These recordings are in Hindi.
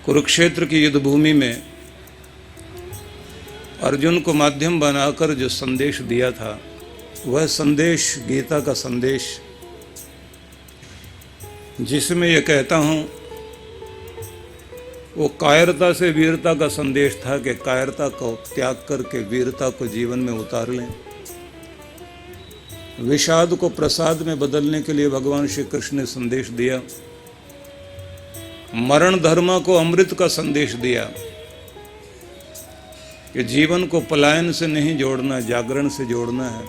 कुरुक्षेत्र की युद्ध भूमि में अर्जुन को माध्यम बनाकर जो संदेश दिया था, वह संदेश गीता का संदेश, जिसमें यह कहता हूँ, वो कायरता से वीरता का संदेश था कि कायरता को त्याग करके वीरता को जीवन में उतार लें। विषाद को प्रसाद में बदलने के लिए भगवान श्री कृष्ण ने संदेश दिया। मरण धर्म को अमृत का संदेश दिया कि जीवन को पलायन से नहीं जोड़ना, जागरण से जोड़ना है।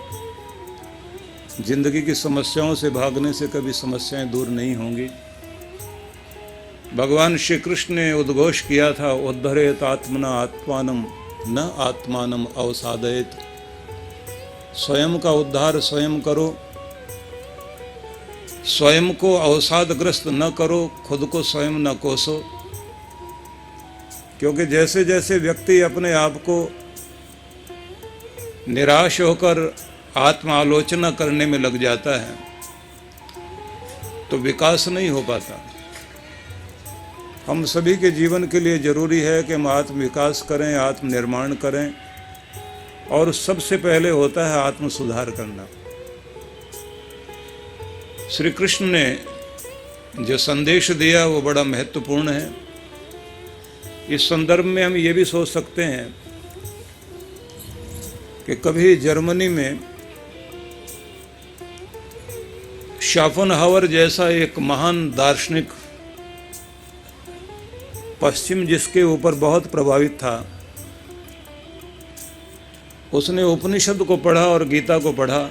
जिंदगी की समस्याओं से भागने से कभी समस्याएं दूर नहीं होंगी। भगवान श्री कृष्ण ने उद्घोष किया था, उद्धरेत आत्मना आत्मानम न आत्मानम अवसादयेत। स्वयं का उद्धार स्वयं करो, स्वयं को अवसादग्रस्त न करो, खुद को स्वयं न कोसो। क्योंकि जैसे जैसे व्यक्ति अपने आप को निराश होकर आत्मालोचना करने में लग जाता है तो विकास नहीं हो पाता। हम सभी के जीवन के लिए जरूरी है कि हम आत्म विकास करें, आत्मनिर्माण करें, और सबसे पहले होता है आत्म सुधार करना। श्री कृष्ण ने जो संदेश दिया वो बड़ा महत्वपूर्ण है। इस संदर्भ में हम ये भी सोच सकते हैं कि कभी जर्मनी में शोपेनहावर जैसा एक महान दार्शनिक, पश्चिम जिसके ऊपर बहुत प्रभावित था, उसने उपनिषद को पढ़ा और गीता को पढ़ा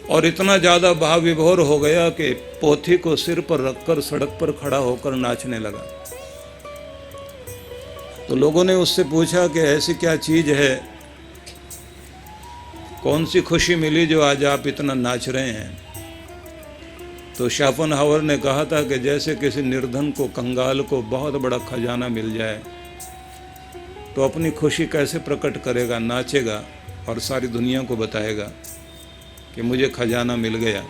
और इतना ज़्यादा भाव विभोर हो गया कि पोथी को सिर पर रखकर सड़क पर खड़ा होकर नाचने लगा। तो लोगों ने उससे पूछा कि ऐसी क्या चीज़ है, कौन सी खुशी मिली जो आज आप इतना नाच रहे हैं? तो शोपेनहावर ने कहा था कि जैसे किसी निर्धन को, कंगाल को बहुत बड़ा खजाना मिल जाए तो अपनी खुशी कैसे प्रकट करेगा? नाचेगा और सारी दुनिया को बताएगा कि मुझे खजाना मिल गया।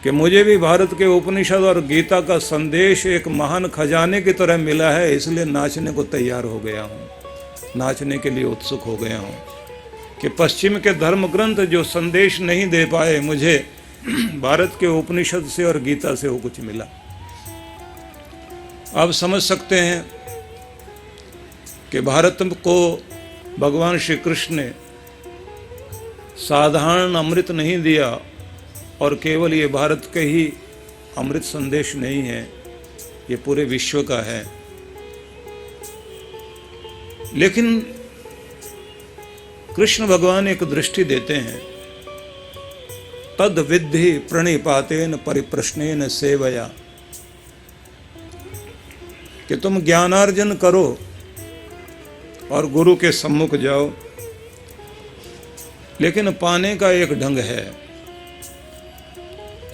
कि मुझे भी भारत के उपनिषद और गीता का संदेश एक महान खजाने की तरह मिला है, इसलिए नाचने को तैयार हो गया हूँ, नाचने के लिए उत्सुक हो गया हूँ। कि पश्चिम के धर्म ग्रंथ जो संदेश नहीं दे पाए, मुझे भारत के उपनिषद से और गीता से वो कुछ मिला। आप समझ सकते हैं कि भारत को भगवान श्री कृष्ण ने साधारण अमृत नहीं दिया, और केवल ये भारत के ही अमृत संदेश नहीं है, ये पूरे विश्व का है। लेकिन कृष्ण भगवान एक दृष्टि देते हैं, तद विद्धि प्रणिपातेन परिप्रश्नेन सेवया, कि तुम ज्ञानार्जन करो और गुरु के सम्मुख जाओ, लेकिन पाने का एक ढंग है।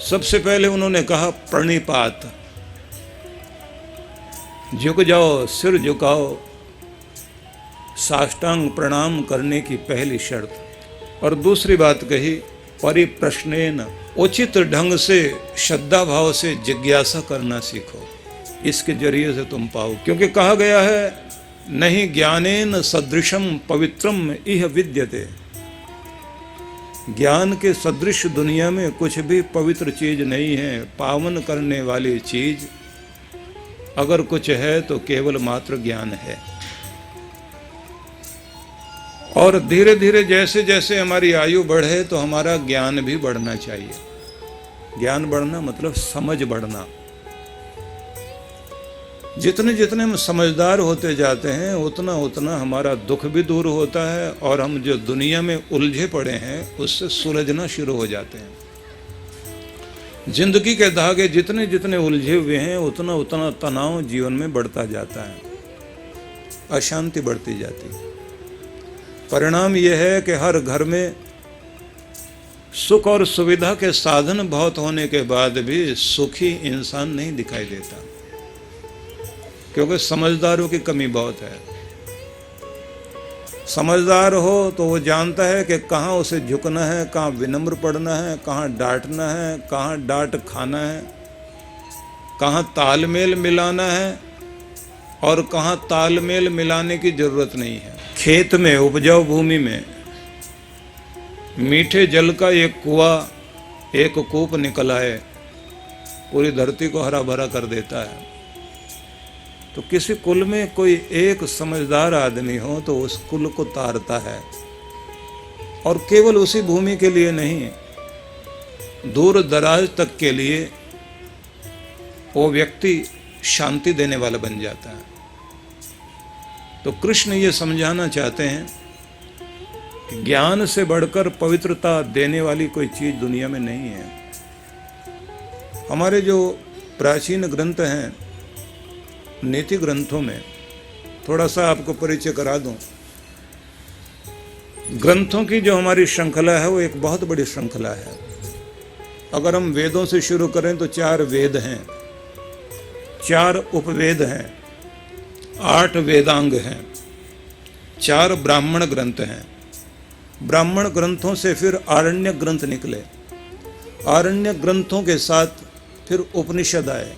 सबसे पहले उन्होंने कहा प्रणिपात, झुक जाओ, सिर झुकाओ, साष्टांग प्रणाम करने की पहली शर्त। और दूसरी बात कही परिप्रश्नेन, उचित ढंग से श्रद्धा भाव से जिज्ञासा करना सीखो, इसके जरिए से तुम पाओ। क्योंकि कहा गया है नहीं ज्ञानेन सदृशम पवित्रम इह विद्यते, ज्ञान के सदृश दुनिया में कुछ भी पवित्र चीज नहीं है। पावन करने वाली चीज अगर कुछ है तो केवल मात्र ज्ञान है। और धीरे धीरे जैसे जैसे हमारी आयु बढ़े तो हमारा ज्ञान भी बढ़ना चाहिए। ज्ञान बढ़ना मतलब समझ बढ़ना। जितने जितने हम समझदार होते जाते हैं उतना उतना हमारा दुख भी दूर होता है, और हम जो दुनिया में उलझे पड़े हैं उससे सुलझना शुरू हो जाते हैं। जिंदगी के धागे जितने जितने उलझे हुए हैं उतना उतना तनाव जीवन में बढ़ता जाता है, अशांति बढ़ती जाती है। परिणाम यह है कि हर घर में सुख और सुविधा के साधन बहुत होने के बाद भी सुखी इंसान नहीं दिखाई देता, क्योंकि समझदारों की कमी बहुत है। समझदार हो तो वो जानता है कि कहाँ उसे झुकना है, कहाँ विनम्र पड़ना है, कहाँ डांटना है, कहाँ डांट खाना है। कहाँ तालमेल मिलाना है और कहाँ तालमेल मिलाने की जरूरत नहीं है। खेत में, उपजाऊ भूमि में मीठे जल का एक कुआं, एक कूप निकल आए, पूरी धरती को हरा भरा कर देता है। तो किसी कुल में कोई एक समझदार आदमी हो तो उस कुल को तारता है, और केवल उसी भूमि के लिए नहीं, दूर दराज तक के लिए वो व्यक्ति शांति देने वाला बन जाता है। तो कृष्ण ये समझाना चाहते हैं कि ज्ञान से बढ़कर पवित्रता देने वाली कोई चीज दुनिया में नहीं है। हमारे जो प्राचीन ग्रंथ हैं, नीति ग्रंथों में थोड़ा सा आपको परिचय करा दूं। ग्रंथों की जो हमारी श्रृंखला है वो एक बहुत बड़ी श्रृंखला है। अगर हम वेदों से शुरू करें तो 4 वेद हैं, 4 उपवेद हैं, 8 वेदांग हैं, 4 ब्राह्मण ग्रंथ हैं। ब्राह्मण ग्रंथों से फिर आरण्य ग्रंथ निकले, आरण्य ग्रंथों के साथ फिर उपनिषद आए,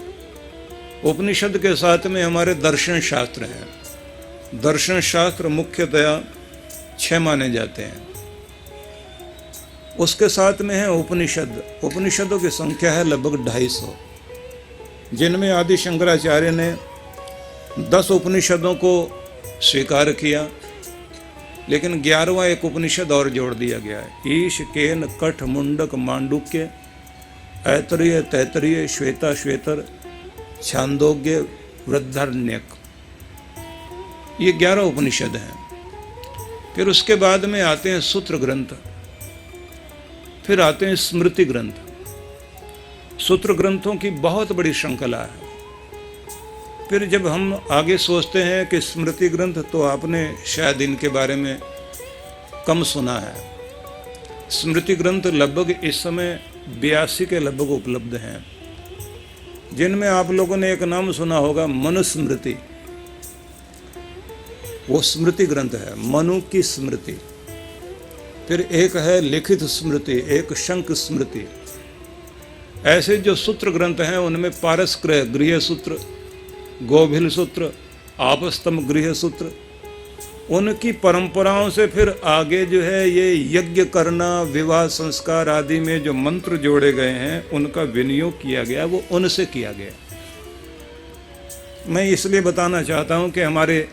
उपनिषद के साथ में हमारे दर्शन शास्त्र हैं। दर्शन शास्त्र मुख्यतया 6 माने जाते हैं। उसके साथ में है उपनिषद। उपनिषदों की संख्या है लगभग 250, जिनमें आदि शंकराचार्य ने 10 उपनिषदों को स्वीकार किया, लेकिन 11वां एक उपनिषद और जोड़ दिया गया है। ईश, केन, कठ, मुंडक, मांडुक्य, ऐतरेय, तैतरेय, श्वेता, श्वेतर, छांदोग्य, वृद्धारण्यक, ये 11 उपनिषद हैं। फिर उसके बाद में आते हैं सूत्र ग्रंथ, फिर आते हैं स्मृति ग्रंथ। सूत्र ग्रंथों की बहुत बड़ी श्रृंखला है। फिर जब हम आगे सोचते हैं कि स्मृति ग्रंथ, तो आपने शायद इनके बारे में कम सुना है। स्मृति ग्रंथ लगभग इस समय 82 के लगभग उपलब्ध हैं, जिनमें आप लोगों ने एक नाम सुना होगा, मनुस्मृति। वो स्मृति ग्रंथ है, मनु की स्मृति। फिर एक है लिखित स्मृति, एक शंख स्मृति। ऐसे जो सूत्र ग्रंथ हैं उनमें पारस्क्रय गृह सूत्र, गोभिल सूत्र, आपस्तम गृह सूत्र, उनकी परंपराओं से फिर आगे जो है ये यज्ञ करना, विवाह संस्कार आदि में जो मंत्र जोड़े गए हैं उनका विनियोग किया गया, वो उनसे किया गया। मैं इसलिए बताना चाहता हूँ कि हमारे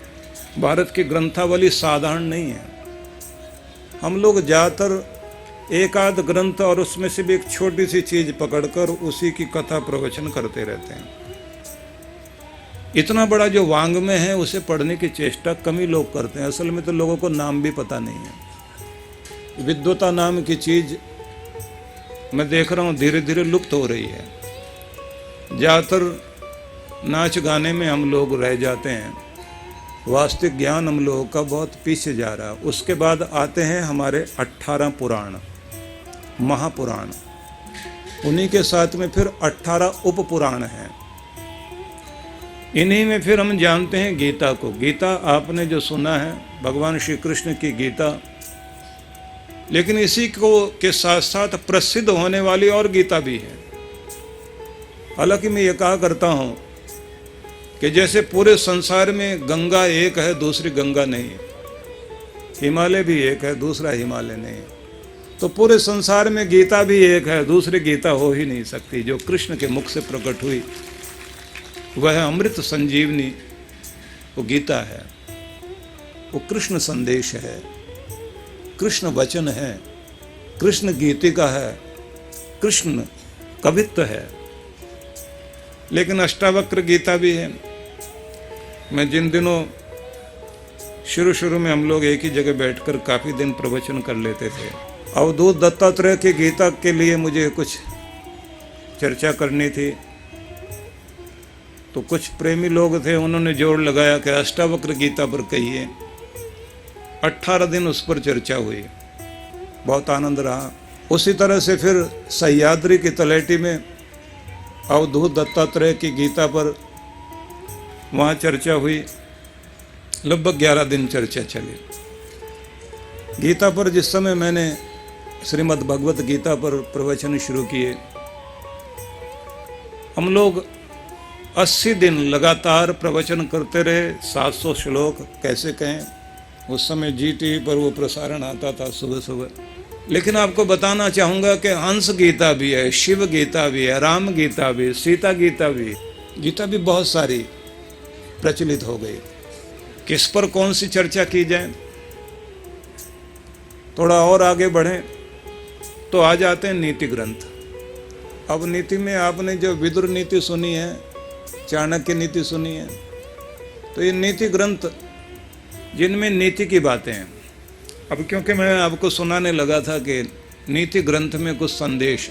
भारत की ग्रंथावली साधारण नहीं है। हम लोग ज़्यादातर एक आध ग्रंथ और उसमें से भी एक छोटी सी चीज पकड़कर उसी की कथा प्रवचन करते रहते हैं। इतना बड़ा जो वांग्मय है उसे पढ़ने की चेष्टा कम ही लोग करते हैं। असल में तो लोगों को नाम भी पता नहीं है। विद्वता नाम की चीज मैं देख रहा हूँ धीरे धीरे लुप्त हो रही है। ज़्यादातर नाच गाने में हम लोग रह जाते हैं, वास्तविक ज्ञान हम लोगों का बहुत पीछे जा रहा है। उसके बाद आते हैं हमारे 18 पुराण, महापुराण, उन्हीं के साथ में फिर 18 उप पुराण हैं। इन्हीं में फिर हम जानते हैं गीता को। गीता आपने जो सुना है, भगवान श्री कृष्ण की गीता, लेकिन इसी को के साथ साथ प्रसिद्ध होने वाली और गीता भी है। हालांकि मैं ये कहा करता हूँ कि जैसे पूरे संसार में गंगा एक है, दूसरी गंगा नहीं है, हिमालय भी एक है, दूसरा हिमालय नहीं है, तो पूरे संसार में गीता भी एक है, दूसरी गीता हो ही नहीं सकती। जो कृष्ण के मुख से प्रकट हुई वह अमृत संजीवनी, वो गीता है, वो कृष्ण संदेश है, कृष्ण वचन है, कृष्ण गीतिका है, कृष्ण कवित्व है। लेकिन अष्टावक्र गीता भी है। मैं जिन दिनों शुरू में हम लोग एक ही जगह बैठकर काफ़ी दिन प्रवचन कर लेते थे, अवधूत दत्तात्रेय की गीता के लिए मुझे कुछ चर्चा करनी थी, तो कुछ प्रेमी लोग थे, उन्होंने जोर लगाया कि अष्टावक्र गीता पर कहिए। 18 दिन उस पर चर्चा हुई, बहुत आनंद रहा। उसी तरह से फिर सह्याद्री की तलहटी में अवधूत दत्तात्रेय की गीता पर वहाँ चर्चा हुई, लगभग 11 दिन चर्चा चली। गीता पर जिस समय मैंने श्रीमद् भगवत गीता पर प्रवचन शुरू किए, हम लोग 80 दिन लगातार प्रवचन करते रहे, 700 श्लोक कैसे कहें। उस समय जी टीवी पर वो प्रसारण आता था सुबह सुबह। लेकिन आपको बताना चाहूँगा कि हंस गीता भी है, शिव गीता भी है, राम गीता भी, सीता गीता भी, गीता भी बहुत सारी प्रचलित हो गई। किस पर कौन सी चर्चा की जाए। थोड़ा और आगे बढ़ें तो आ जाते हैं नीति ग्रंथ। अब नीति में आपने जो विदुर नीति सुनी है, चाणक्य नीति सुनी है, तो ये नीति ग्रंथ जिनमें नीति की बातें हैं। अब क्योंकि मैं आपको सुनाने लगा था कि नीति ग्रंथ में कुछ संदेश,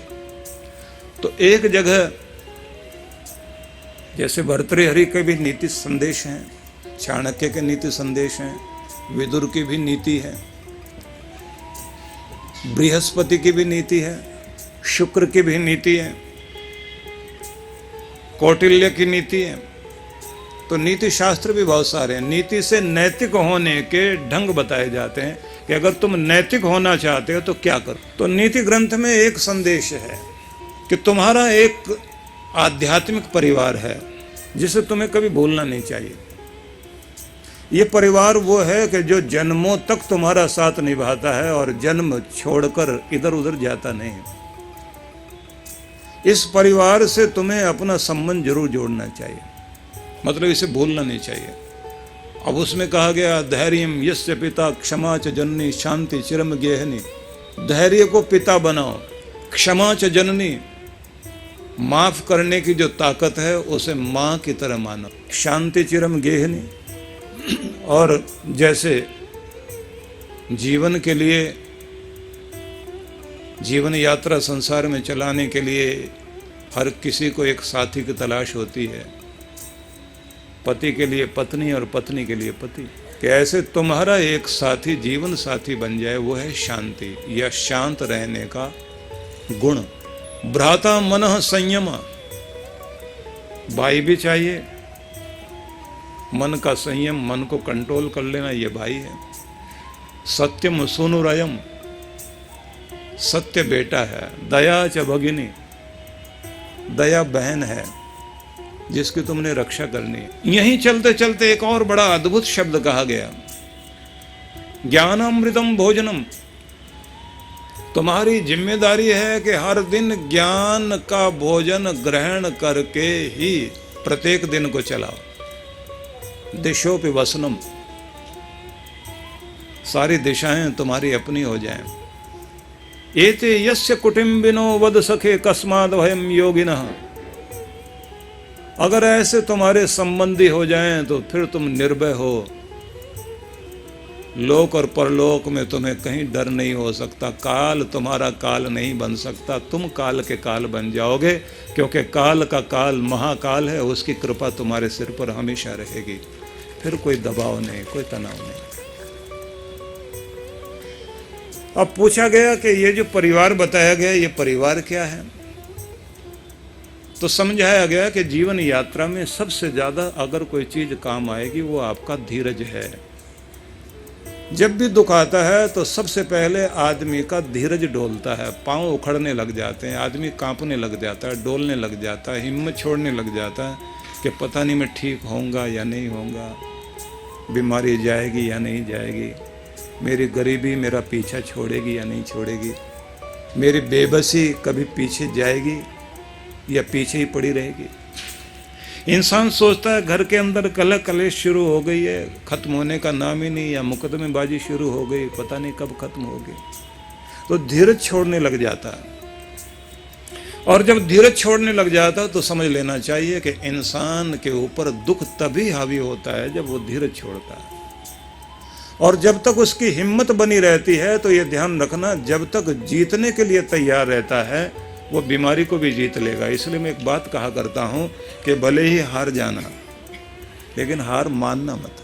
तो एक जगह जैसे भर्तृहरि के भी नीति संदेश हैं, चाणक्य के नीति संदेश हैं, विदुर की भी नीति है, बृहस्पति की भी नीति है, शुक्र की भी नीति है, कौटिल्य की नीति है। तो नीति शास्त्र भी बहुत सारे हैं। नीति से नैतिक होने के ढंग बताए जाते हैं कि अगर तुम नैतिक होना चाहते हो तो क्या करो। तो नीति ग्रंथ में एक संदेश है कि तुम्हारा एक आध्यात्मिक परिवार है जिसे तुम्हें कभी भूलना नहीं चाहिए। ये परिवार वो है कि जो जन्मों तक तुम्हारा साथ निभाता है और जन्म छोड़कर इधर उधर जाता नहीं है। इस परिवार से तुम्हें अपना संबंध जरूर जोड़ना चाहिए, मतलब इसे भूलना नहीं चाहिए। अब उसमें कहा गया धैर्यम यस्य पिता क्षमा च जननी शांति चिरम गेहनी। धैर्य को पिता बनाओ, क्षमा च जननी, माफ करने की जो ताकत है उसे माँ की तरह मानो, शांति चिरम गेहनी। और जैसे जीवन के लिए, जीवन यात्रा संसार में चलाने के लिए हर किसी को एक साथी की तलाश होती है, पति के लिए पत्नी और पत्नी के लिए पति, कि ऐसे तुम्हारा एक साथी जीवन साथी बन जाए, वो है शांति या शांत रहने का गुण। भ्राता मनः संयम, भाई भी चाहिए, मन का संयम, मन को कंट्रोल कर लेना, ये भाई है। सत्यम सुनुरयम, सत्य बेटा है। दया च भगिनी, दया बहन है जिसकी तुमने रक्षा करनी है। यहीं चलते चलते एक और बड़ा अद्भुत शब्द कहा गया, ज्ञानामृतम भोजनम। तुम्हारी जिम्मेदारी है कि हर दिन ज्ञान का भोजन ग्रहण करके ही प्रत्येक दिन को चलाओ। दिशोपि वसनम, सारी दिशाएं तुम्हारी अपनी हो जाएं। एते यस्य कुटुंबिनो वद सखे कस्माद भयम योगिनः। अगर ऐसे तुम्हारे संबंधी हो जाएं तो फिर तुम निर्भय हो। लोक और परलोक में तुम्हें कहीं डर नहीं हो सकता। काल तुम्हारा काल नहीं बन सकता, तुम काल के काल बन जाओगे, क्योंकि काल का काल महाकाल है, उसकी कृपा तुम्हारे सिर पर हमेशा रहेगी। फिर कोई दबाव नहीं, कोई तनाव नहीं। अब पूछा गया कि ये जो परिवार बताया गया, ये परिवार क्या है? तो समझाया गया कि जीवन यात्रा में सबसे ज्यादा अगर कोई चीज काम आएगी वो आपका धीरज है। जब भी दुख आता है तो सबसे पहले आदमी का धीरज डोलता है, पांव उखड़ने लग जाते हैं, आदमी कांपने लग जाता है, डोलने लग जाता है, हिम्मत छोड़ने लग जाता है कि पता नहीं मैं ठीक होऊंगा या नहीं होऊंगा, बीमारी जाएगी या नहीं जाएगी, मेरी गरीबी मेरा पीछा छोड़ेगी या नहीं छोड़ेगी, मेरी बेबसी कभी पीछे जाएगी या पीछे ही पड़ी रहेगी। इंसान सोचता है घर के अंदर कलह कलेश शुरू हो गई है, खत्म होने का नाम ही नहीं, या मुकदमेबाजी शुरू हो गई, पता नहीं कब खत्म होगी। तो धीरज छोड़ने लग जाता है, और जब धीरज छोड़ने लग जाता है तो समझ लेना चाहिए कि इंसान के ऊपर दुख तभी हावी होता है जब वो धीरज छोड़ता है। और जब तक उसकी हिम्मत बनी रहती है तो ये ध्यान रखना, जब तक जीतने के लिए तैयार रहता है वो बीमारी को भी जीत लेगा। इसलिए मैं एक बात कहा करता हूँ कि भले ही हार जाना, लेकिन हार मानना मत।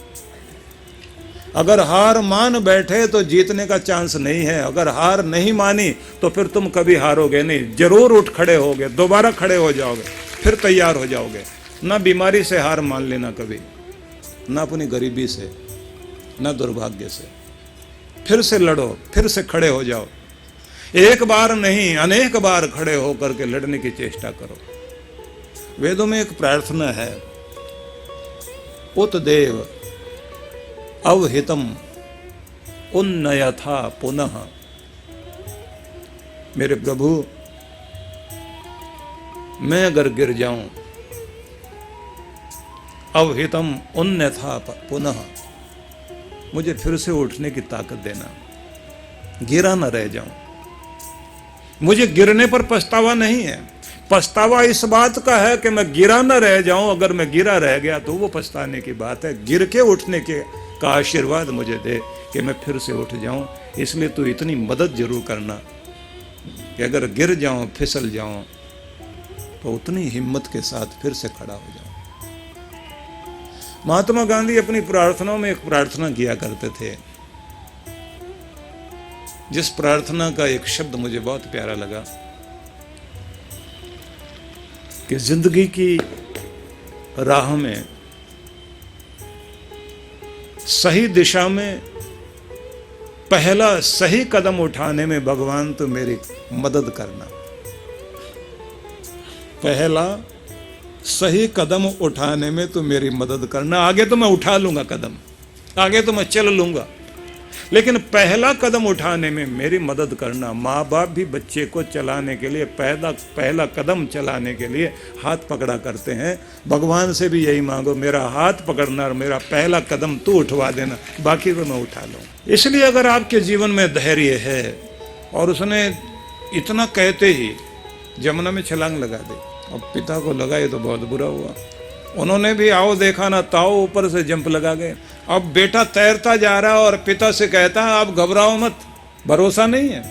अगर हार मान बैठे तो जीतने का चांस नहीं है, अगर हार नहीं मानी तो फिर तुम कभी हारोगे नहीं, जरूर उठ खड़े होगे, दोबारा खड़े हो जाओगे, फिर तैयार हो जाओगे। ना बीमारी से हार मान लेना कभी, ना अपनी गरीबी से, ना दुर्भाग्य से। फिर से लड़ो, फिर से खड़े हो जाओ। एक बार नहीं, अनेक बार खड़े होकर के लड़ने की चेष्टा करो। वेदों में एक प्रार्थना है, उत देव अवहितम उन्नयथा पुनः। मेरे प्रभु, मैं अगर गिर जाऊं, अवहितम उन्नयथा पुनः, मुझे फिर से उठने की ताकत देना, गिरा न रह जाऊं। मुझे गिरने पर पछतावा नहीं है, पछतावा इस बात का है कि मैं गिरा न रह जाऊं। अगर मैं गिरा रह गया तो वो पछताने की बात है। गिर के उठने के का आशीर्वाद मुझे दे कि मैं फिर से उठ जाऊं। इसलिए तू इतनी मदद जरूर करना कि अगर गिर जाऊं, फिसल जाऊं, तो उतनी हिम्मत के साथ फिर से खड़ा हो जाऊं। महात्मा गांधी अपनी प्रार्थनाओं में एक प्रार्थना किया करते थे, जिस प्रार्थना का एक शब्द मुझे बहुत प्यारा लगा कि जिंदगी की राह में सही दिशा में पहला सही कदम उठाने में भगवान तो मेरी मदद करना। पहला सही कदम उठाने में तो मेरी मदद करना। आगे तो मैं उठा लूंगा कदम, आगे तो मैं चल लूंगा, लेकिन पहला कदम उठाने में मेरी मदद करना। माँ बाप भी बच्चे को चलाने के लिए पहला कदम चलाने के लिए हाथ पकड़ा करते हैं। भगवान से भी यही मांगो, मेरा हाथ पकड़ना और मेरा पहला कदम तू उठवा देना, बाकी तो मैं उठा लूँ। इसलिए अगर आपके जीवन में धैर्य है, और उसने इतना कहते ही जमुना में छलांग लगा दी, और पिता को लगाए तो बहुत बुरा हुआ। उन्होंने भी आओ देखा ना ताओ, ऊपर से जंप लगा गए। अब बेटा तैरता जा रहा है और पिता से कहता है आप घबराओ मत, भरोसा नहीं है,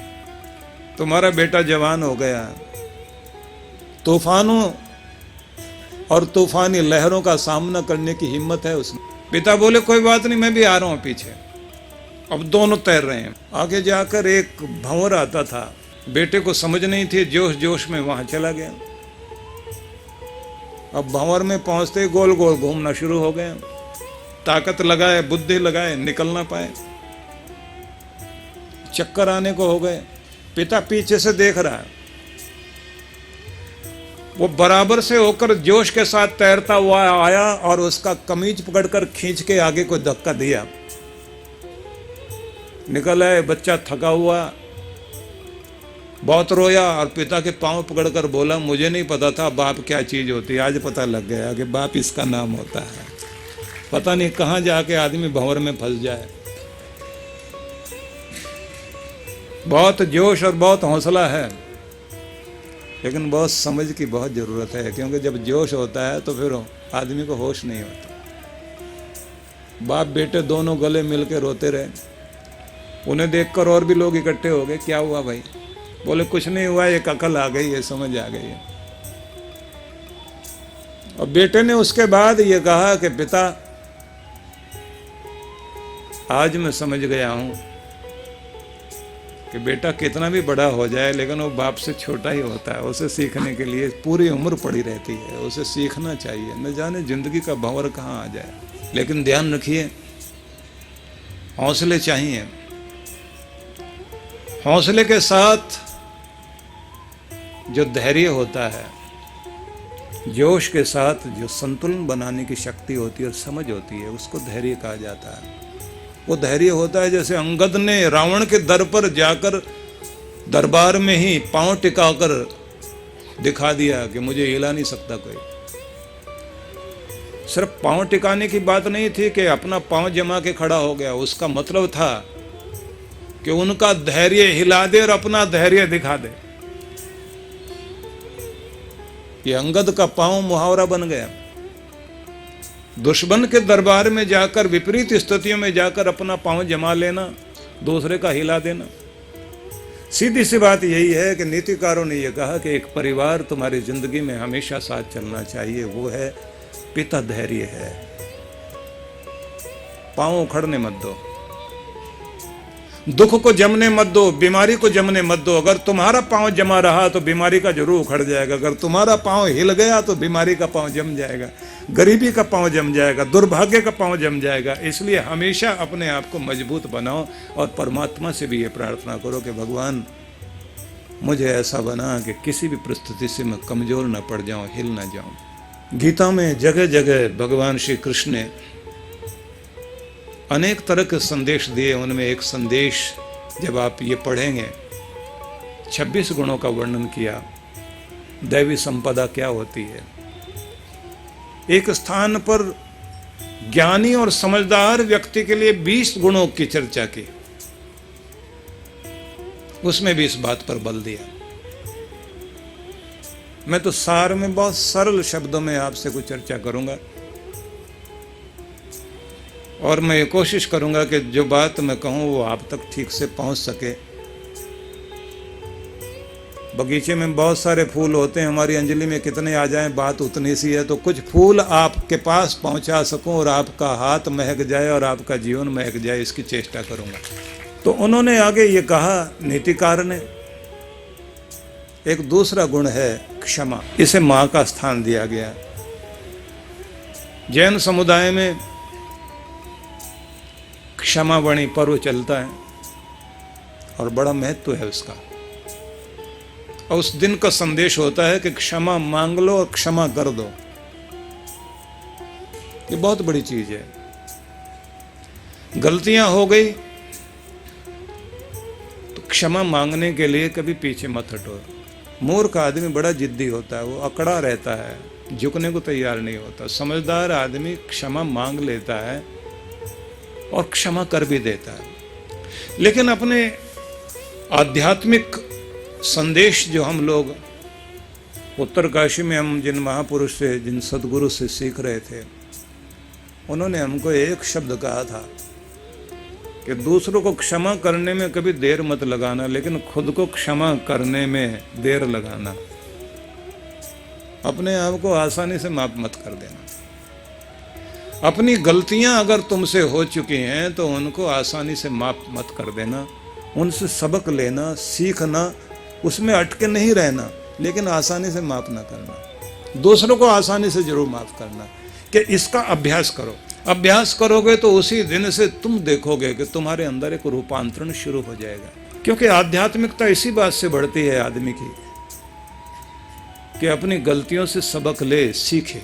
तुम्हारा बेटा जवान हो गया। तूफानों और तूफानी लहरों का सामना करने की हिम्मत है उसमें। पिता बोले कोई बात नहीं, मैं भी आ रहा हूं पीछे। अब दोनों तैर रहे हैं। आगे जाकर एक भंवर आता था, बेटे को समझ नहीं थी, जोश जोश में वहां चला गया। अब भंवर में पहुंचते गोल गोल घूमना शुरू हो गए। ताकत लगाए, बुद्धि लगाए, निकल ना पाए, चक्कर आने को हो गए। पिता पीछे से देख रहा है, वो बराबर से होकर जोश के साथ तैरता हुआ आया और उसका कमीज पकड़कर खींच के आगे को धक्का दिया। निकल आए, बच्चा थका हुआ, बहुत रोया और पिता के पांव पकड़कर बोला मुझे नहीं पता था बाप क्या चीज होती है, आज पता लग गया कि बाप इसका नाम होता है। पता नहीं कहां जाके आदमी भंवर में फंस जाए। बहुत जोश और बहुत हौसला है, लेकिन बहुत समझ की बहुत जरूरत है, क्योंकि जब जोश होता है तो फिर आदमी को होश नहीं होता। बाप बेटे दोनों गले मिलकर रोते रहे। उन्हें देखकर और भी लोग इकट्ठे हो गए, क्या हुआ भाई? बोले कुछ नहीं हुआ, एक अकल आ गई है, समझ आ गई है। और बेटे ने उसके बाद ये कहा कि पिता आज मैं समझ गया हूं कि बेटा कितना भी बड़ा हो जाए लेकिन वो बाप से छोटा ही होता है। उसे सीखने के लिए पूरी उम्र पड़ी रहती है, उसे सीखना चाहिए। न जाने जिंदगी का भंवर कहाँ आ जाए। लेकिन ध्यान रखिए, हौसले चाहिए। हौसले के साथ जो धैर्य होता है, जोश के साथ जो संतुलन बनाने की शक्ति होती है और समझ होती है, उसको धैर्य कहा जाता है। वो धैर्य होता है जैसे अंगद ने रावण के दर पर जाकर दरबार में ही पांव टिकाकर दिखा दिया कि मुझे हिला नहीं सकता कोई। सिर्फ पांव टिकाने की बात नहीं थी कि अपना पांव जमा के खड़ा हो गया, उसका मतलब था कि उनका धैर्य हिला दे और अपना धैर्य दिखा दे। ये अंगद का पांव मुहावरा बन गया। दुश्मन के दरबार में जाकर, विपरीत स्थितियों में जाकर अपना पांव जमा लेना, दूसरे का हिला देना। सीधी सी बात यही है कि नीतिकारों ने यह कहा कि एक परिवार तुम्हारी जिंदगी में हमेशा साथ चलना चाहिए, वो है पिता धैर्य है। पांव उखड़ने मत दो, दुख को जमने मत दो, बीमारी को जमने मत दो। अगर तुम्हारा पांव जमा रहा तो बीमारी का जरूर उखड़ जाएगा। अगर तुम्हारा पांव हिल गया तो बीमारी का पांव जम जाएगा, गरीबी का पांव जम जाएगा, दुर्भाग्य का पांव जम जाएगा। इसलिए हमेशा अपने आप को मजबूत बनाओ और परमात्मा से भी ये प्रार्थना करो कि भगवान मुझे ऐसा बना कि किसी भी परिस्थिति से मैं कमजोर न पड़ जाऊं, हिल न जाऊं। गीता में जगह जगह भगवान श्री कृष्ण ने अनेक तरह के संदेश दिए। उनमें एक संदेश जब आप ये पढ़ेंगे, 26 गुणों का वर्णन किया, दैवी संपदा क्या होती है। एक स्थान पर ज्ञानी और समझदार व्यक्ति के लिए 20 गुणों की चर्चा की, उसमें भी इस बात पर बल दिया। मैं तो सार में बहुत सरल शब्दों में आपसे कुछ चर्चा करूंगा और मैं ये कोशिश करूंगा कि जो बात मैं कहूं वो आप तक ठीक से पहुंच सके। बगीचे में बहुत सारे फूल होते हैं, हमारी अंजलि में कितने आ जाएं बात उतनी सी है, तो कुछ फूल आपके पास पहुंचा सकूं और आपका हाथ महक जाए और आपका जीवन महक जाए, इसकी चेष्टा करूंगा। तो उन्होंने आगे ये कहा, नीतिकार ने, एक दूसरा गुण है क्षमा, इसे मां का स्थान दिया गया। जैन समुदाय में क्षमावणी पर्व चलता है और बड़ा महत्व है उसका, और उस दिन का संदेश होता है कि क्षमा मांग लो और क्षमा कर दो। ये बहुत बड़ी चीज है। गलतियां हो गई तो क्षमा मांगने के लिए कभी पीछे मत हटो। मूर्ख आदमी बड़ा जिद्दी होता है, वो अकड़ा रहता है, झुकने को तैयार नहीं होता। समझदार आदमी क्षमा मांग लेता है और क्षमा कर भी देता है। लेकिन अपने आध्यात्मिक संदेश जो हम लोग उत्तरकाशी में हम जिन महापुरुष से, जिन सदगुरु से सीख रहे थे, उन्होंने हमको एक शब्द कहा था कि दूसरों को क्षमा करने में कभी देर मत लगाना, लेकिन खुद को क्षमा करने में देर लगाना। अपने आप को आसानी से माफ मत कर देना। अपनी गलतियां अगर तुमसे हो चुकी हैं तो उनको आसानी से माफ मत कर देना। उनसे सबक लेना, सीखना, उसमें अटके नहीं रहना, लेकिन आसानी से माफ ना करना। दूसरों को आसानी से जरूर माफ करना, कि इसका अभ्यास करो। अभ्यास करोगे तो उसी दिन से तुम देखोगे कि तुम्हारे अंदर एक रूपांतरण शुरू हो जाएगा। क्योंकि आध्यात्मिकता इसी बात से बढ़ती है आदमी की, कि अपनी गलतियों से सबक ले, सीखे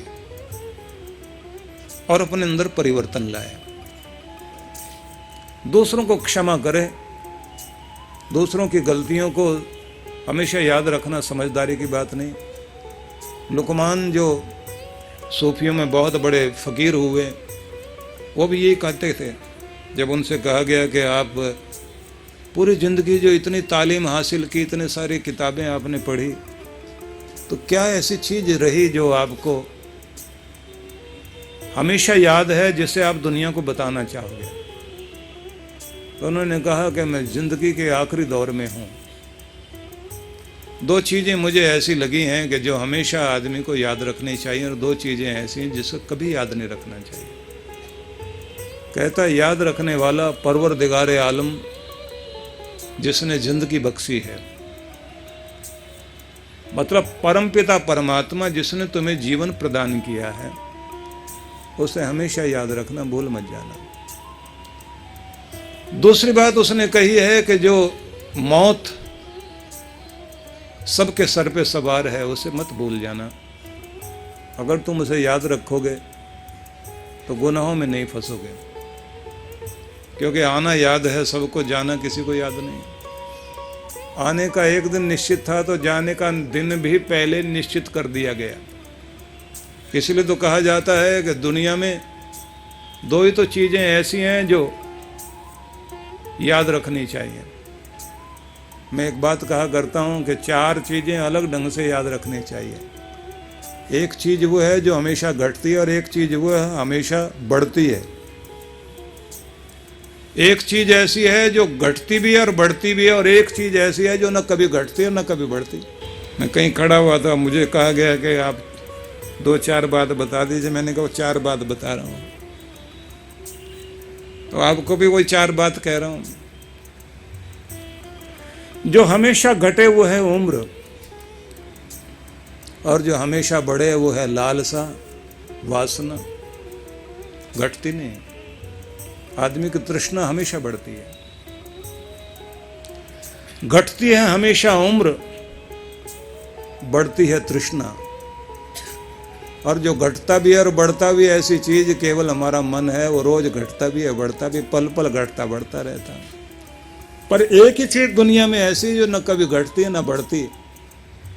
और अपने अंदर परिवर्तन लाए। दूसरों को क्षमा करे, दूसरों की गलतियों को हमेशा याद रखना समझदारी की बात नहीं। लुकमान जो सूफियों में बहुत बड़े फकीर हुए, वो भी यही कहते थे। जब उनसे कहा गया कि आप पूरी ज़िंदगी जो इतनी तालीम हासिल की, इतने सारी किताबें आपने पढ़ी, तो क्या ऐसी चीज़ रही जो आपको हमेशा याद है, जिसे आप दुनिया को बताना चाहोगे? तो उन्होंने कहा कि मैं ज़िंदगी के आखिरी दौर में हूँ। 2 चीज़ें मुझे ऐसी लगी हैं कि जो हमेशा आदमी को याद रखनी चाहिए, और 2 चीज़ें ऐसी हैं जिसे कभी याद नहीं रखना चाहिए। कहता है, याद रखने वाला परवरदिगारे आलम जिसने जिंदगी बख्शी है, मतलब परमपिता परमात्मा जिसने तुम्हें जीवन प्रदान किया है, उसे हमेशा याद रखना, भूल मत जाना। दूसरी बात उसने कही है कि जो मौत सबके सर पे सवार है, उसे मत भूल जाना। अगर तुम उसे याद रखोगे तो गुनाहों में नहीं फंसोगे, क्योंकि आना याद है सबको, जाना किसी को याद नहीं। आने का एक दिन निश्चित था तो जाने का दिन भी पहले निश्चित कर दिया गया। इसलिए तो कहा जाता है कि दुनिया में 2 ही तो चीज़ें ऐसी हैं जो याद रखनी चाहिए। मैं एक बात कहा करता हूँ कि 4 चीज़ें अलग ढंग से याद रखनी चाहिए। एक चीज़ वो है जो हमेशा घटती है, और एक चीज़ वो है हमेशा बढ़ती है। एक चीज़ ऐसी है जो घटती भी है और बढ़ती भी है, और एक चीज़ ऐसी है जो न कभी घटती है न कभी बढ़ती। मैं कहीं खड़ा हुआ था, मुझे कहा गया कि आप 2-4 बात बता दीजिए। मैंने कहा 4 बात बता रहा हूँ, तो आपको भी वही 4 बात कह रहा हूँ। जो हमेशा घटे वो है उम्र, और जो हमेशा बढ़े वो है लालसा, वासना। घटती नहीं। आदमी की तृष्णा हमेशा बढ़ती है। घटती है हमेशा उम्र, बढ़ती है तृष्णा। और जो घटता भी है और बढ़ता भी है ऐसी चीज केवल हमारा मन है। वो रोज घटता भी है, बढ़ता भी, पल पल घटता बढ़ता रहता है। पर एक ही चीज दुनिया में ऐसी जो न कभी घटती है न बढ़ती,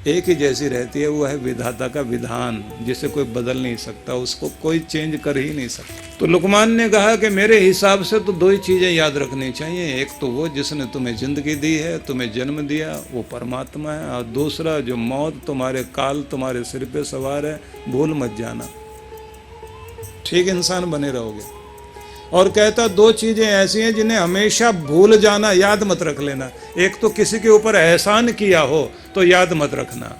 एक ही जैसी रहती है, वो है विधाता का विधान, जिसे कोई बदल नहीं सकता, उसको कोई चेंज कर ही नहीं सकता। तो लुकमान ने कहा कि मेरे हिसाब से तो दो ही चीजें याद रखनी चाहिए। एक तो वो जिसने तुम्हें जिंदगी दी है, तुम्हें जन्म दिया, वो परमात्मा है। और दूसरा जो मौत तुम्हारे काल तुम्हारे सिर पे सवार है, भूल मत जाना, ठीक इंसान बने रहोगे। और कहता दो चीजें ऐसी हैं जिन्हें हमेशा भूल जाना, याद मत रख लेना। एक तो किसी के ऊपर एहसान किया हो तो याद मत रखना,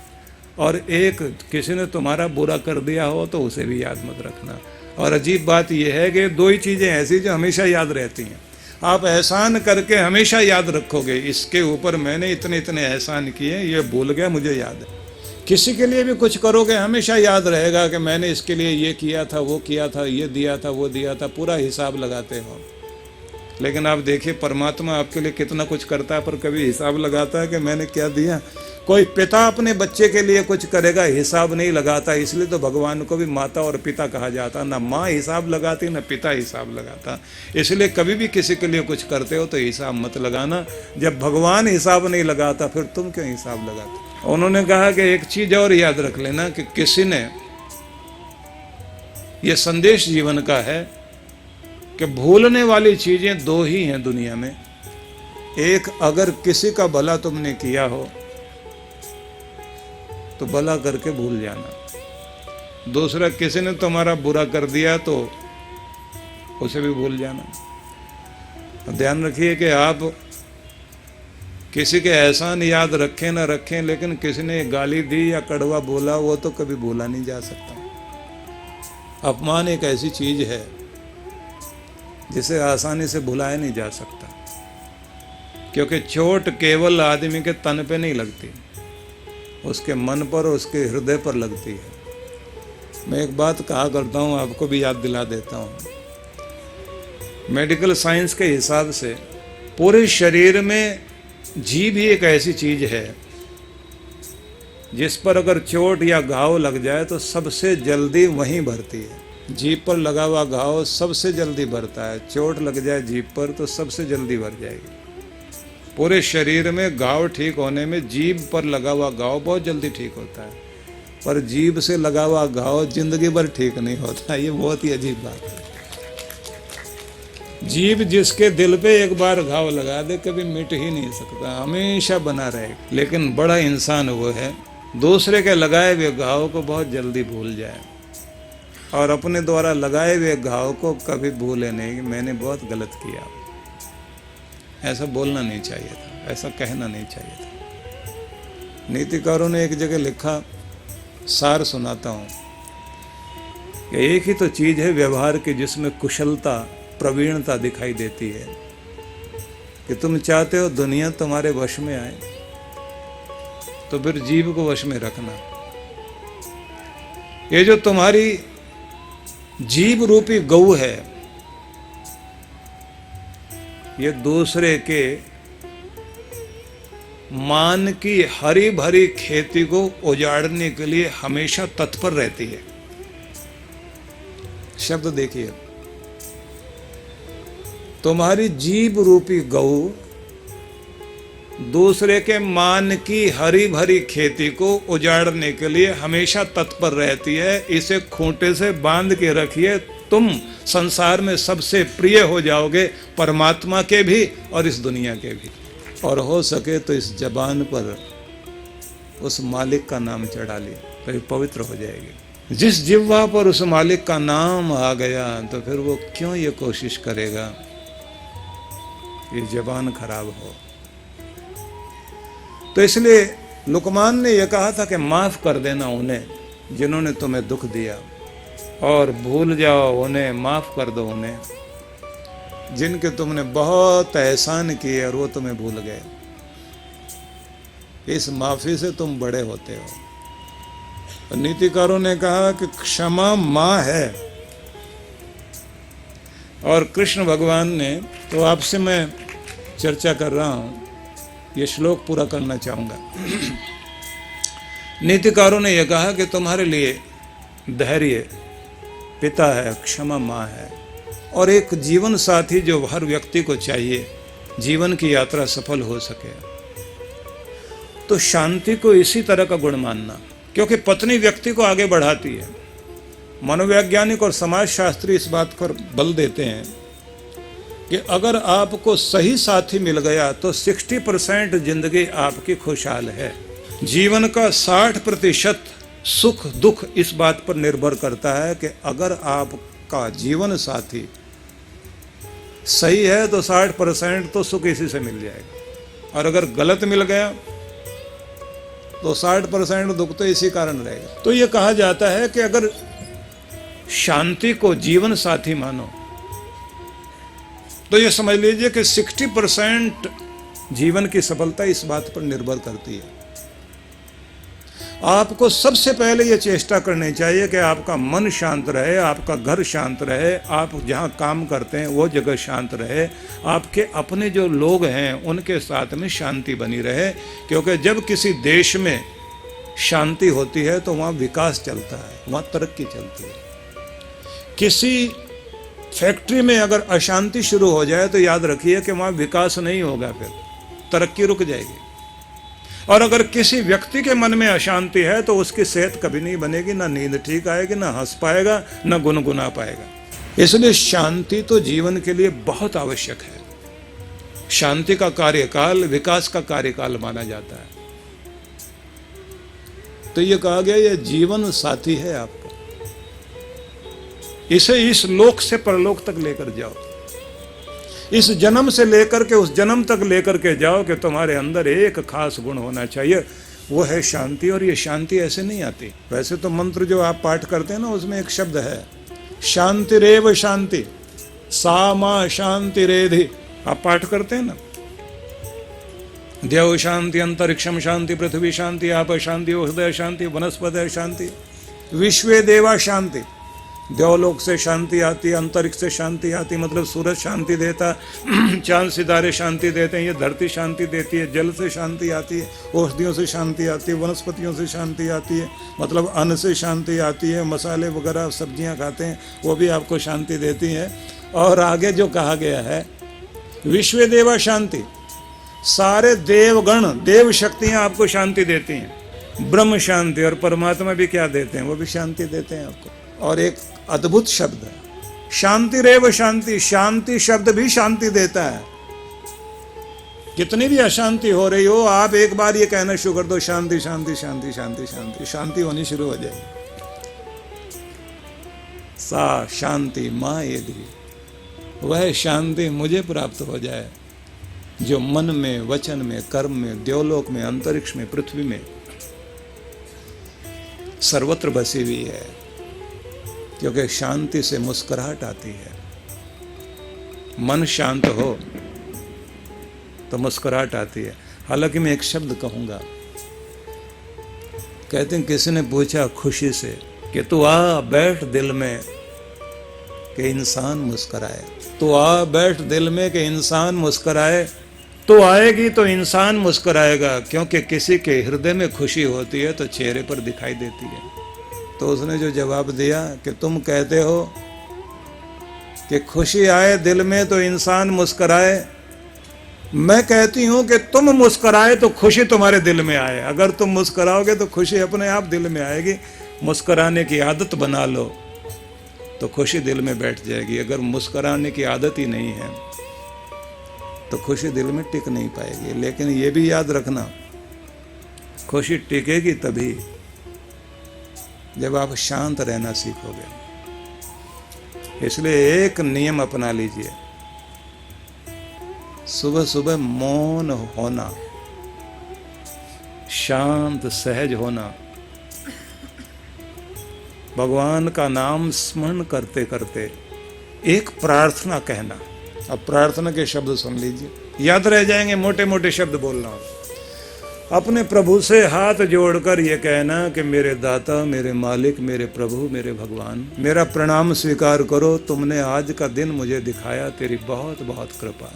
और एक किसी ने तुम्हारा बुरा कर दिया हो तो उसे भी याद मत रखना। और अजीब बात यह है कि दो ही चीजें ऐसी जो हमेशा याद रहती हैं। आप एहसान करके हमेशा याद रखोगे, इसके ऊपर मैंने इतने इतने एहसान किए, ये भूल गया, मुझे याद है। किसी के लिए भी कुछ करोगे हमेशा याद रहेगा कि मैंने इसके लिए ये किया था, वो किया था, ये दिया था, वो दिया था, पूरा हिसाब लगाते हो। लेकिन आप देखिए परमात्मा आपके लिए कितना कुछ करता है, पर कभी हिसाब लगाता है कि मैंने क्या दिया? कोई पिता अपने बच्चे के लिए कुछ करेगा, हिसाब नहीं लगाता। इसलिए तो भगवान को भी माता और पिता कहा जाता, ना माँ हिसाब लगाती ना पिता हिसाब लगाता। इसलिए कभी भी किसी के लिए कुछ करते हो तो हिसाब मत लगाना। जब भगवान हिसाब नहीं लगाता फिर तुम क्यों हिसाब लगाते? उन्होंने कहा कि एक चीज और याद रख लेना कि किसी ने, यह संदेश जीवन का है कि भूलने वाली चीजें दो ही हैं दुनिया में। एक, अगर किसी का भला तुमने किया हो तो भला करके भूल जाना। दूसरा, किसी ने तुम्हारा बुरा कर दिया तो उसे भी भूल जाना। ध्यान रखिए कि आप किसी के एहसान याद रखें ना रखें, लेकिन किसी ने गाली दी या कड़वा बोला वो तो कभी भूला नहीं जा सकता। अपमान एक ऐसी चीज है जिसे आसानी से भुलाया नहीं जा सकता, क्योंकि चोट केवल आदमी के तन पे नहीं लगती, उसके मन पर और उसके हृदय पर लगती है। मैं एक बात कहा करता हूँ, आपको भी याद दिला देता हूँ। मेडिकल साइंस के हिसाब से पूरे शरीर में जीभ ही एक ऐसी चीज है जिस पर अगर चोट या घाव लग जाए तो सबसे जल्दी वहीं भरती है। जीभ पर लगा हुआ घाव सबसे जल्दी भरता है, चोट लग जाए जीभ पर तो सबसे जल्दी भर जाएगी। पूरे शरीर में घाव ठीक होने में जीभ पर लगा हुआ घाव बहुत जल्दी ठीक होता है, पर जीभ से लगा हुआ घाव जिंदगी भर ठीक नहीं होता। ये बहुत ही अजीब बात है। जीभ जिसके दिल पे एक बार घाव लगा दे कभी मिट ही नहीं सकता, हमेशा बना रहे। लेकिन बड़ा इंसान वो है दूसरे के लगाए हुए घाव को बहुत जल्दी भूल जाए, और अपने द्वारा लगाए हुए घाव को कभी भूले नहीं कि मैंने बहुत गलत किया। ऐसा बोलना नहीं चाहिए था, ऐसा कहना नहीं चाहिए था। नीतिकारों ने एक जगह लिखा, सार सुनाता हूँ, कि एक ही तो चीज है व्यवहार की जिसमें कुशलता प्रवीणता दिखाई देती है। कि तुम चाहते हो दुनिया तुम्हारे वश में आए तो फिर जीभ को वश में रखना। ये जो तुम्हारी जीभ रूपी गऊ है, ये दूसरे के मान की हरी भरी खेती को उजाड़ने के लिए हमेशा तत्पर रहती है। शब्द देखिए, तुम्हारी जीभ रूपी गऊ दूसरे के मान की हरी भरी खेती को उजाड़ने के लिए हमेशा तत्पर रहती है। इसे खूंटे से बांध के रखिए, तुम संसार में सबसे प्रिय हो जाओगे, परमात्मा के भी और इस दुनिया के भी। और हो सके तो इस जबान पर उस मालिक का नाम चढ़ा लिया तो ये पवित्र हो जाएगी। जिस जिह्वा पर उस मालिक का नाम आ गया तो फिर वो क्यों ये कोशिश करेगा ये जबान खराब हो। तो इसलिए लुकमान ने यह कहा था कि माफ कर देना उन्हें जिन्होंने तुम्हें दुख दिया, और भूल जाओ उन्हें, माफ कर दो उन्हें जिनके तुमने बहुत एहसान किए और वो तुम्हें भूल गए। इस माफी से तुम बड़े होते हो। नीतिकारों ने कहा कि क्षमा मां है, और कृष्ण भगवान ने, तो आपसे मैं चर्चा कर रहा हूं, ये श्लोक पूरा करना चाहूंगा। नीतिकारों ने यह कहा कि तुम्हारे लिए धैर्य पिता है, क्षमा माँ है, और एक जीवन साथी जो हर व्यक्ति को चाहिए जीवन की यात्रा सफल हो सके। तो शांति को इसी तरह का गुण मानना, क्योंकि पत्नी व्यक्ति को आगे बढ़ाती है। मनोवैज्ञानिक और समाजशास्त्री इस बात पर बल देते हैं कि अगर आपको सही साथी मिल गया तो 60% जिंदगी आपकी खुशहाल है। जीवन का 60% सुख दुख इस बात पर निर्भर करता है कि अगर आपका जीवन साथी सही है तो 60% तो सुख इसी से मिल जाएगा, और अगर गलत मिल गया तो 60% दुख तो इसी कारण रहेगा। तो ये कहा जाता है कि अगर शांति को जीवन साथी मानो तो ये समझ लीजिए कि 60% जीवन की सफलता इस बात पर निर्भर करती है। आपको सबसे पहले ये चेष्टा करनी चाहिए कि आपका मन शांत रहे, आपका घर शांत रहे, आप जहाँ काम करते हैं वो जगह शांत रहे, आपके अपने जो लोग हैं उनके साथ में शांति बनी रहे। क्योंकि जब किसी देश में शांति होती है तो वहाँ विकास चलता है, वहाँ तरक्की चलती है। किसी फैक्ट्री में अगर अशांति शुरू हो जाए तो याद रखिए कि वहाँ विकास नहीं होगा, फिर तरक्की रुक जाएगी। और अगर किसी व्यक्ति के मन में अशांति है तो उसकी सेहत कभी नहीं बनेगी, ना नींद ठीक आएगी, ना हंस पाएगा, ना गुनगुना पाएगा। इसलिए शांति तो जीवन के लिए बहुत आवश्यक है। शांति का कार्यकाल विकास का कार्यकाल माना जाता है। तो ये कहा गया ये जीवन साथी है आपका, इसे इस लोक से परलोक तक लेकर जाओ, इस जन्म से लेकर के उस जन्म तक लेकर के जाओ कि तुम्हारे अंदर एक खास गुण होना चाहिए, वो है शांति। और ये शांति ऐसे नहीं आती। वैसे तो मंत्र जो आप पाठ करते हैं ना उसमें एक शब्द है शांतिरेव शांति, सा मा शांतिरेधि, आप पाठ करते हैं ना। देव शांति, अंतरिक्षम शांति, पृथ्वी शांति, आप शांति, हृदय शांति, वनस्पति शांति, विश्वे देवा शांति। देवलोक से शांति आती है, अंतरिक्ष से शांति आती है, मतलब सूरज शांति देता, चांद सितारे शांति देते हैं, ये धरती शांति देती है, जल से शांति आती है, औषधियों से शांति आती है, वनस्पतियों से शांति आती है, मतलब अन्न से शांति आती है, मसाले वगैरह सब्जियां खाते हैं वो भी आपको शांति देती हैं। और आगे जो कहा गया है विश्व देवा शांति, सारे देवगण देव शक्तियाँ आपको शांति देती हैं। ब्रह्म शांति, और परमात्मा भी क्या देते हैं, वो भी शांति देते हैं आपको। और एक अद्भुत शब्द है शांति रेव शांति, शांति शब्द भी शांति देता है। कितनी भी अशांति हो रही हो आप एक बार ये कहना शुरू कर दो शांति शांति शांति शांति शांति, शांति होनी शुरू हो जाएगी। सा शांति माँ यदि, वह शांति मुझे प्राप्त हो जाए जो मन में, वचन में, कर्म में, देवलोक में, अंतरिक्ष में, पृथ्वी में सर्वत्र बसी हुई है। क्योंकि शांति से मुस्कुराहट आती है। मन शांत हो तो मुस्कुराहट आती है। हालांकि मैं एक शब्द कहूँगा, कहते हैं किसी ने पूछा खुशी से कि तू आ बैठ दिल में कि इंसान मुस्कुराए, तू आ बैठ दिल में कि इंसान मुस्कुराए। तो आएगी तो इंसान मुस्कुराएगा, क्योंकि किसी के हृदय में खुशी होती है तो चेहरे पर दिखाई देती है। तो उसने जो जवाब दिया कि तुम कहते हो कि खुशी आए दिल में तो इंसान मुस्कुराए, मैं कहती हूं कि तुम मुस्कुराए तो खुशी तुम्हारे दिल में आए। अगर तुम मुस्कुराओगे तो खुशी अपने आप दिल में आएगी। मुस्कुराने की आदत बना लो तो खुशी दिल में बैठ जाएगी। अगर मुस्कुराने की आदत ही नहीं है तो खुशी दिल में टिक नहीं पाएगी। लेकिन ये भी याद रखना, खुशी टिकेगी तभी जब आप शांत रहना सीखोगे। इसलिए एक नियम अपना लीजिए, सुबह सुबह मौन होना, शांत सहज होना, भगवान का नाम स्मरण करते करते एक प्रार्थना कहना। अब प्रार्थना के शब्द सुन लीजिए, याद रह जाएंगे। मोटे मोटे शब्द बोलना। अपने प्रभु से हाथ जोड़कर ये कहना कि मेरे दाता, मेरे मालिक, मेरे प्रभु, मेरे भगवान, मेरा प्रणाम स्वीकार करो। तुमने आज का दिन मुझे दिखाया, तेरी बहुत बहुत कृपा।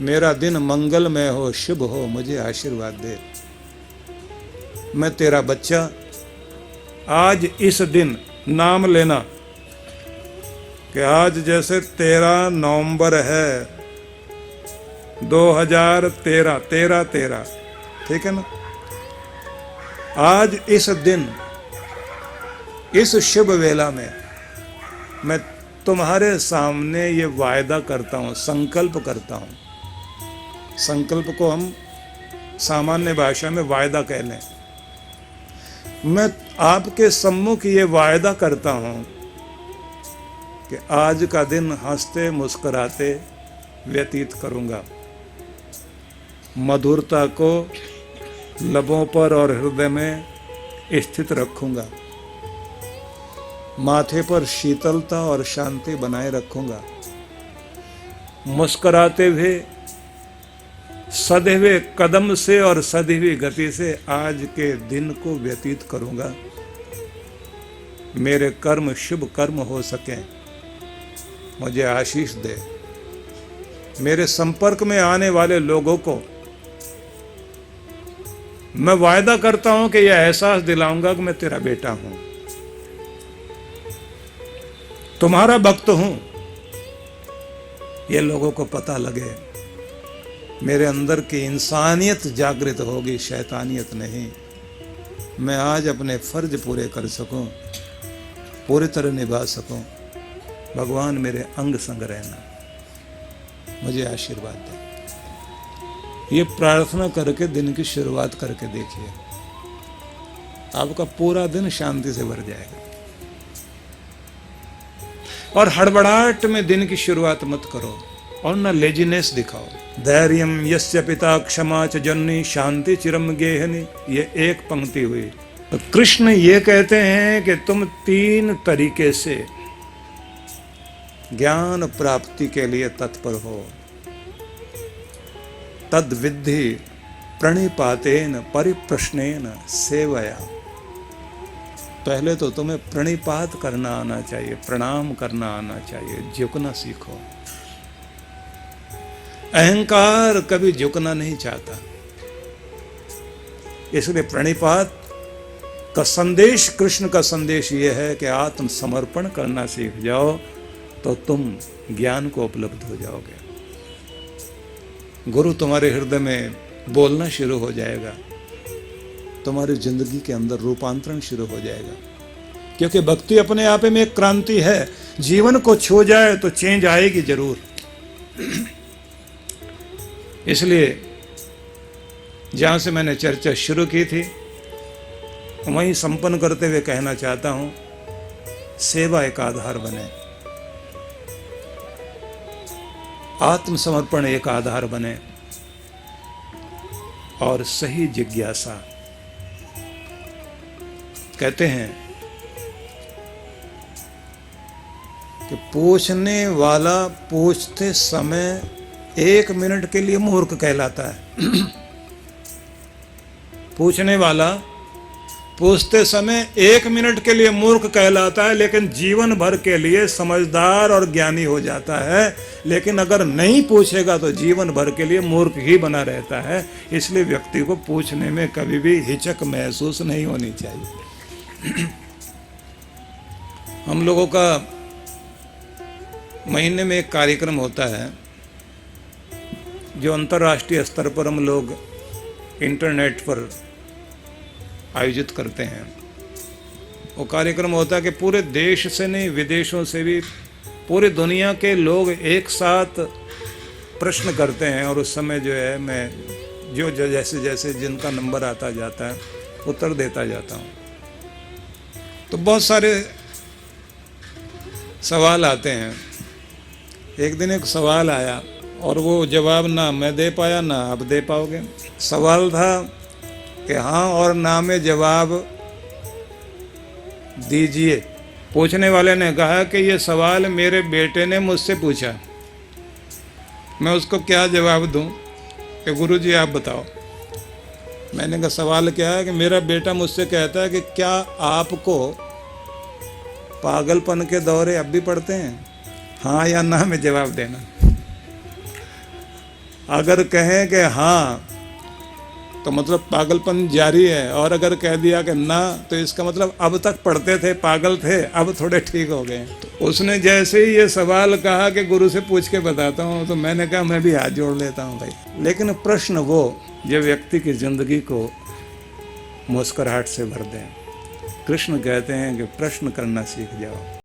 मेरा दिन मंगलमय हो, शुभ हो, मुझे आशीर्वाद दे। मैं तेरा बच्चा, आज इस दिन नाम लेना कि आज जैसे 13 नवंबर है 2013, 13 ठीक है ना। आज इस दिन इस शुभ वेला में मैं तुम्हारे सामने ये वायदा करता हूँ, संकल्प करता हूँ। संकल्प को हम सामान्य भाषा में वायदा कह लें। मैं आपके सम्मुख ये वायदा करता हूँ कि आज का दिन हंसते मुस्कुराते व्यतीत करूँगा। मधुरता को लबों पर और हृदय में स्थित रखूँगा। माथे पर शीतलता और शांति बनाए रखूँगा। मुस्कुराते हुए सधे हुए कदम से और सधी हुई गति से आज के दिन को व्यतीत करूँगा। मेरे कर्म शुभ कर्म हो सकें, मुझे आशीष दे। मेरे संपर्क में आने वाले लोगों को मैं वायदा करता हूं कि यह एहसास दिलाऊंगा कि मैं तेरा बेटा हूं, तुम्हारा भक्त हूं। ये लोगों को पता लगे, मेरे अंदर की इंसानियत जागृत होगी, शैतानियत नहीं। मैं आज अपने फर्ज पूरे कर सकूं, पूरी तरह निभा सकूं। भगवान मेरे अंग संग रहना, मुझे आशीर्वाद दे। ये प्रार्थना करके दिन की शुरुआत करके देखिए, आपका पूरा दिन शांति से भर जाएगा। और हड़बड़ाहट में दिन की शुरुआत मत करो और न लेजीनेस दिखाओ। धैर्यम यस्य पिता क्षमा च जननी शांति चिरम गेहनी, ये एक पंक्ति हुई। तो कृष्ण ये कहते हैं कि तुम 3 तरीके से ज्ञान प्राप्ति के लिए तत्पर हो। तद विद्धि प्रणिपातेन परिप्रश्नेन सेवया। पहले तो तुम्हें प्रणिपात करना आना चाहिए, प्रणाम करना आना चाहिए, झुकना सीखो। अहंकार कभी झुकना नहीं चाहता, इसलिए प्रणिपात का संदेश, कृष्ण का संदेश यह है कि आत्मसमर्पण करना सीख जाओ तो तुम ज्ञान को उपलब्ध हो जाओगे। गुरु तुम्हारे हृदय में बोलना शुरू हो जाएगा, तुम्हारी जिंदगी के अंदर रूपांतरण शुरू हो जाएगा। क्योंकि भक्ति अपने आप में एक क्रांति है। जीवन को छू जाए तो चेंज आएगी जरूर। इसलिए जहां से मैंने चर्चा शुरू की थी वहीं संपन्न करते हुए कहना चाहता हूं, सेवा एक आधार बने, आत्मसमर्पण एक आधार बने, और सही जिज्ञासा। कहते हैं कि पूछने वाला पूछते समय 1 मिनट के लिए मूर्ख कहलाता है। पूछने वाला पूछते समय 1 मिनट के लिए मूर्ख कहलाता है, लेकिन जीवन भर के लिए समझदार और ज्ञानी हो जाता है। लेकिन अगर नहीं पूछेगा तो जीवन भर के लिए मूर्ख ही बना रहता है। इसलिए व्यक्ति को पूछने में कभी भी हिचक महसूस नहीं होनी चाहिए। हम लोगों का महीने में एक कार्यक्रम होता है जो अंतर्राष्ट्रीय स्तर पर हम लोग इंटरनेट पर आयोजित करते हैं। वो कार्यक्रम होता है कि पूरे देश से नहीं, विदेशों से भी पूरी दुनिया के लोग एक साथ प्रश्न करते हैं, और उस समय जो है मैं जो जैसे जैसे जिनका नंबर आता जाता है उत्तर देता जाता हूँ। तो बहुत सारे सवाल आते हैं। एक दिन एक सवाल आया और वो जवाब ना मैं दे पाया ना आप दे पाओगे। सवाल था कि हाँ और ना में जवाब दीजिए। पूछने वाले ने कहा कि ये सवाल मेरे बेटे ने मुझसे पूछा, मैं उसको क्या जवाब दूं कि गुरुजी आप बताओ। मैंने कहा सवाल क्या है कि मेरा बेटा मुझसे कहता है कि क्या आपको पागलपन के दौरे अब भी पड़ते हैं, हाँ या ना में जवाब देना। अगर कहें कि हाँ तो मतलब पागलपन जारी है। और अगर कह दिया कि ना, तो इसका मतलब अब तक पढ़ते थे, पागल थे, अब थोड़े ठीक हो गए। तो उसने जैसे ही ये सवाल कहा कि गुरु से पूछ के बताता हूँ, तो मैंने कहा मैं भी हाथ जोड़ लेता हूँ भाई। लेकिन प्रश्न वो जो व्यक्ति की जिंदगी को मुस्कुराहट से भर दें। कृष्ण कहते हैं कि प्रश्न करना सीख जाओ।